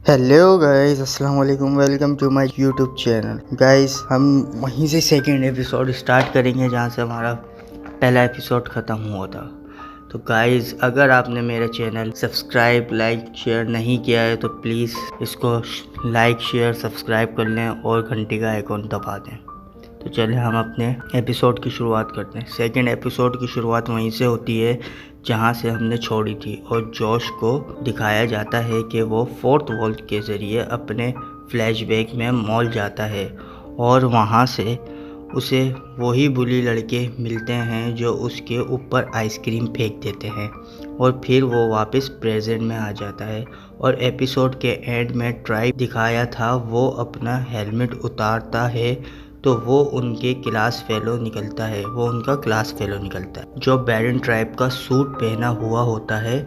Hello guys, अस्सलाम वालेकुम। Welcome to my YouTube channel. Guys, हम वहीं से सेकंड एपिसोड स्टार्ट करेंगे जहां से हमारा पहला एपिसोड ख़त्म हुआ था। तो गाइस, अगर आपने मेरा चैनल सब्सक्राइब, लाइक, शेयर नहीं किया है तो प्लीज़ इसको लाइक, शेयर, सब्सक्राइब कर लें और घंटी का आइकॉन दबा दें। तो चलिए हम अपने एपिसोड की शुरुआत करते हैं। सेकंड एपिसोड की शुरुआत वहीं से होती है जहां से हमने छोड़ी थी और जॉश को दिखाया जाता है कि वो फोर्थ वॉल के ज़रिए अपने फ्लैशबैक में मॉल जाता है और वहां से उसे वही बुली लड़के मिलते हैं जो उसके ऊपर आइसक्रीम फेंक देते हैं और फिर वो वापस प्रेजेंट में आ जाता है। और एपिसोड के एंड में ट्राइब दिखाया था, वो अपना हेलमेट उतारता है तो वो उनका क्लास फेलो निकलता है जो बैरन ट्राइब का सूट पहना हुआ होता है।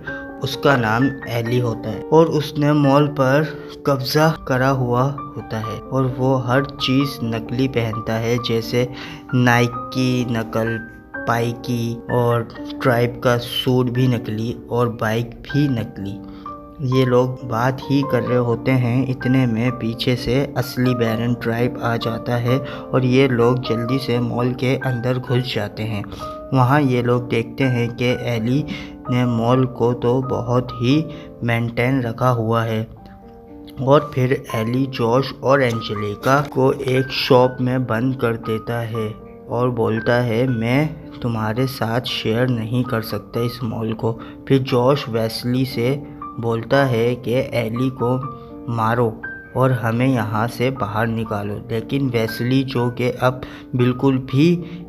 उसका नाम एली होता है और उसने मॉल पर कब्जा करा हुआ होता है और वो हर चीज़ नकली पहनता है, जैसे नाइक की नकल, पाइकी, और ट्राइब का सूट भी नकली और बाइक भी नकली। ये लोग बात ही कर रहे होते हैं, इतने में पीछे से असली बैरन ट्राइब आ जाता है और ये लोग जल्दी से मॉल के अंदर घुस जाते हैं। वहाँ ये लोग देखते हैं कि एली ने मॉल को तो बहुत ही मेंटेन रखा हुआ है और फिर एली जॉश और एंजेलिका को एक शॉप में बंद कर देता है और बोलता है, मैं तुम्हारे साथ शेयर नहीं कर सकता इस मॉल को। फिर जॉश वेस्ली से बोलता है कि एली को मारो और हमें यहाँ से बाहर निकालो, लेकिन वेस्ली जो कि अब बिल्कुल भी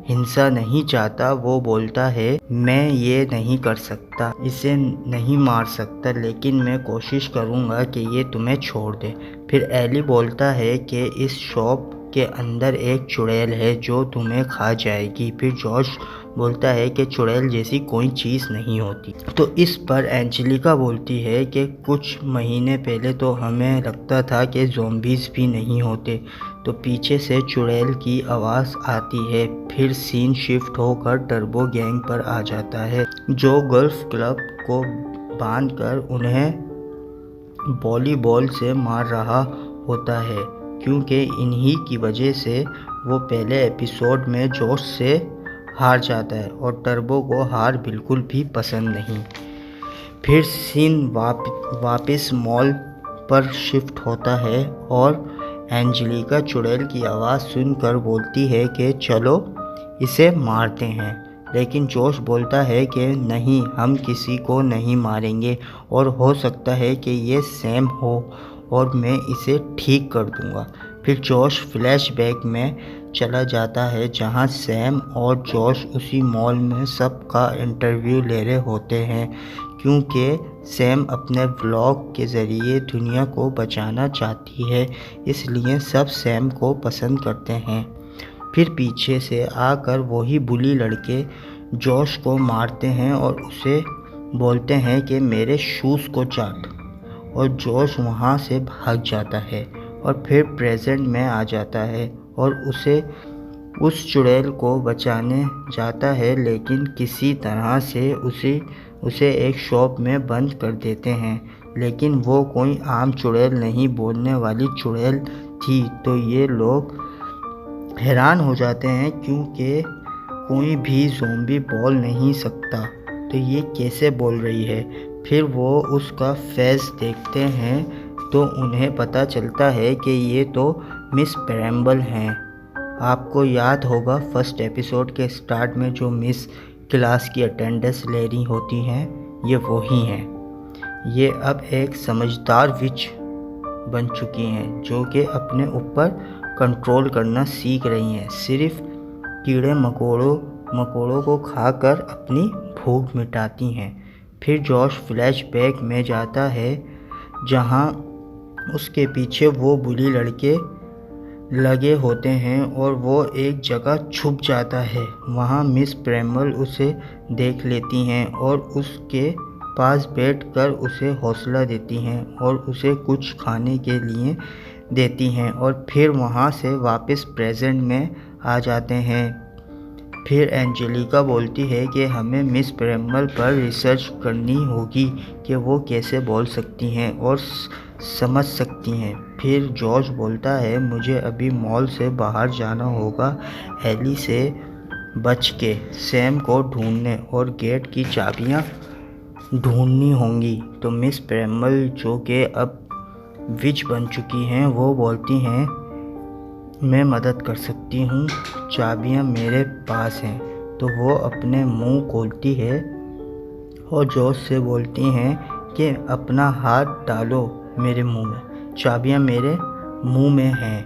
हिंसा नहीं चाहता, वो बोलता है, मैं ये नहीं कर सकता, इसे नहीं मार सकता, लेकिन मैं कोशिश करूँगा कि ये तुम्हें छोड़ दे। फिर एली बोलता है कि इस शॉप के अंदर एक चुड़ैल है जो तुम्हें खा जाएगी। फिर जॉश बोलता है कि चुड़ैल जैसी कोई चीज़ नहीं होती। तो इस पर एंजेलिका बोलती है कि कुछ महीने पहले तो हमें लगता था कि ज़ॉम्बीज़ भी नहीं होते। तो पीछे से चुड़ैल की आवाज़ आती है। फिर सीन शिफ्ट होकर टर्बो गैंग पर आ जाता है जो गोल्फ क्लब को बांधकर उन्हें वॉलीबॉल से मार रहा होता है, क्योंकि इन्हीं की वजह से वो पहले एपिसोड में जॉश से हार जाता है और टर्बो को हार बिल्कुल भी पसंद नहीं। फिर सीन वापस मॉल पर शिफ्ट होता है और एंजेलिका चुड़ैल की आवाज़ सुनकर बोलती है कि चलो इसे मारते हैं, लेकिन जॉश बोलता है कि नहीं, हम किसी को नहीं मारेंगे और हो सकता है कि ये सैम हो और मैं इसे ठीक कर दूंगा। फिर जॉश फ्लैशबैक में चला जाता है जहां सैम और जॉश उसी मॉल में सबका इंटरव्यू ले रहे होते हैं, क्योंकि सैम अपने व्लॉग के ज़रिए दुनिया को बचाना चाहती है, इसलिए सब सैम को पसंद करते हैं। फिर पीछे से आकर वही बुली लड़के जॉश को मारते हैं और उसे बोलते हैं कि मेरे शूज़ को चाट, और जॉश वहाँ से भाग जाता है और फिर प्रेजेंट में आ जाता है और उस चुड़ैल को बचाने जाता है, लेकिन किसी तरह से उसे एक शॉप में बंद कर देते हैं। लेकिन वो कोई आम चुड़ैल नहीं, बोलने वाली चुड़ैल थी। तो ये लोग हैरान हो जाते हैं क्योंकि कोई भी ज़ॉम्बी बोल नहीं सकता, तो ये कैसे बोल रही है। फिर वो उसका फेस देखते हैं तो उन्हें पता चलता है कि ये तो मिस ब्रैम्बल हैं। आपको याद होगा फर्स्ट एपिसोड के स्टार्ट में जो मिस क्लास की अटेंडेंस ले रही होती हैं, ये वही हैं। ये अब एक समझदार विच बन चुकी हैं जो कि अपने ऊपर कंट्रोल करना सीख रही हैं, सिर्फ कीड़े मकोड़ों को खाकर अपनी भूख मिटाती हैं। फिर जॉश फ्लैशबैक में जाता है जहां उसके पीछे वो बुली लड़के लगे होते हैं और वो एक जगह छुप जाता है। वहाँ मिस ब्रैम्बल उसे देख लेती हैं और उसके पास बैठकर उसे हौसला देती हैं और उसे कुछ खाने के लिए देती हैं और फिर वहाँ से वापस प्रेजेंट में आ जाते हैं। फिर एंजेलिका बोलती है कि हमें मिस ब्रैम्बल पर रिसर्च करनी होगी कि वो कैसे बोल सकती हैं, और समझ सकती हैं। फिर जॉश बोलता है, मुझे अभी मॉल से बाहर जाना होगा एली से बच के सैम को ढूंढने और गेट की चाबियां ढूंढनी होंगी। तो मिस प्रेमल जो कि अब विच बन चुकी हैं वो बोलती हैं, मैं मदद कर सकती हूँ, चाबियाँ मेरे पास हैं। तो वो अपने मुंह खोलती है और जॉश से बोलती हैं कि अपना हाथ डालो मेरे मुंह में, चाबियाँ मेरे मुंह में हैं।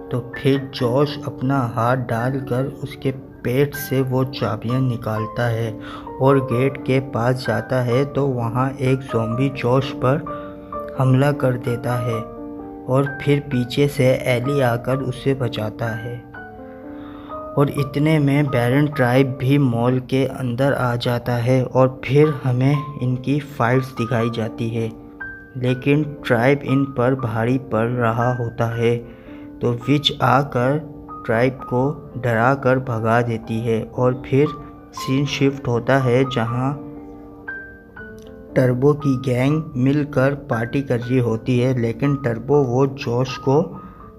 तो फिर जॉश अपना हाथ डालकर उसके पेट से वो चाबियाँ निकालता है और गेट के पास जाता है। तो वहाँ एक ज़ॉम्बी जॉश पर हमला कर देता है और फिर पीछे से एली आकर उसे बचाता है। और इतने में बैरन ट्राइब भी मॉल के अंदर आ जाता है और फिर हमें इनकी फाइट्स दिखाई जाती है, लेकिन ट्राइब इन पर भारी पड़ रहा होता है। तो विच आकर ट्राइब को डरा कर भगा देती है और फिर सीन शिफ्ट होता है जहां टर्बो की गैंग मिलकर पार्टी कर रही होती है, लेकिन टर्बो वो जॉश को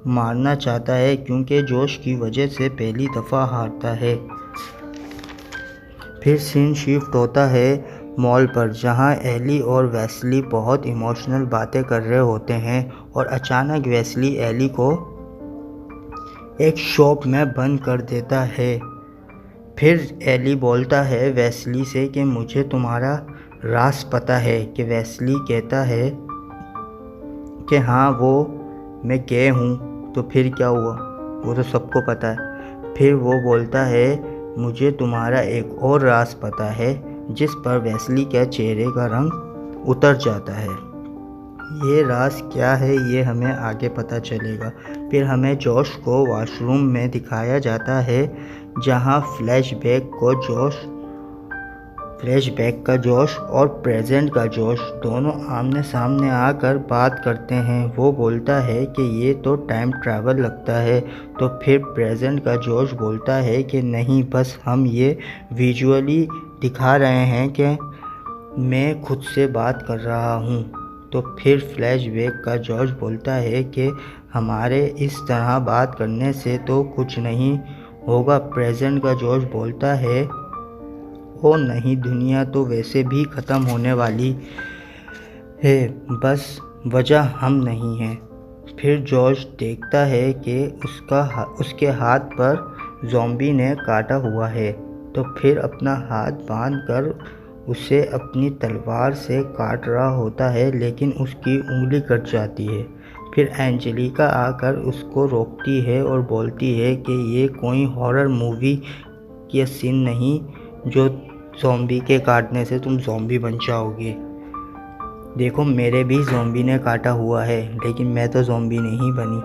मारना चाहता है क्योंकि जॉश की वजह से पहली दफ़ा हारता है। फिर सीन शिफ्ट होता है मॉल पर जहां एली और वेस्ली बहुत इमोशनल बातें कर रहे होते हैं और अचानक वेस्ली एली को एक शॉप में बंद कर देता है। फिर एली बोलता है वेस्ली से कि मुझे तुम्हारा राज पता है। कि वेस्ली कहता है कि हाँ वो मैं गे हूँ। तो फिर क्या हुआ वो तो सबको पता है। फिर वो बोलता है मुझे तुम्हारा एक और राज पता है, जिस पर वेस्ली के चेहरे का रंग उतर जाता है। ये राज क्या है ये हमें आगे पता चलेगा। फिर हमें जॉश को वॉशरूम में दिखाया जाता है जहां फ्लैशबैक का जॉश और प्रेजेंट का जॉश दोनों आमने सामने आकर बात करते हैं। वो बोलता है कि ये तो टाइम ट्रैवल लगता है। तो फिर प्रेजेंट का जॉश बोलता है कि नहीं, बस हम ये विजुअली दिखा रहे हैं कि मैं खुद से बात कर रहा हूँ। तो फिर फ्लैशबैक का जॉश बोलता है कि हमारे इस तरह बात करने से तो कुछ नहीं होगा। प्रेजेंट का जॉश बोलता है ओ नहीं, दुनिया तो वैसे भी ख़त्म होने वाली है, बस वजह हम नहीं हैं। फिर जॉश देखता है कि उसके हाथ पर ज़ॉम्बी ने काटा हुआ है। तो फिर अपना हाथ बांधकर उसे अपनी तलवार से काट रहा होता है, लेकिन उसकी उंगली कट जाती है। फिर एंजेलिका आकर उसको रोकती है और बोलती है कि ये कोई हॉरर मूवी की सीन नहीं जो ज़ॉम्बी के काटने से तुम ज़ॉम्बी बन जाओगे। देखो मेरे भी ज़ॉम्बी ने काटा हुआ है, लेकिन मैं तो ज़ॉम्बी नहीं बनी।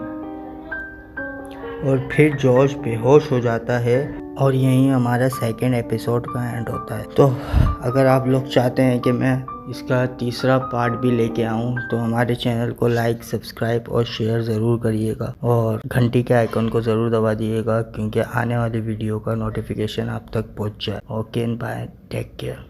और फिर जॉश बेहोश हो जाता है और यहीं हमारा सेकंड एपिसोड का एंड होता है। तो अगर आप लोग चाहते हैं कि मैं इसका तीसरा पार्ट भी लेके आऊँ तो हमारे चैनल को लाइक, सब्सक्राइब और शेयर ज़रूर करिएगा और घंटी के आइकन को ज़रूर दबा दिएगा क्योंकि आने वाली वीडियो का नोटिफिकेशन आप तक पहुँच जाए। Okay, bye, take care.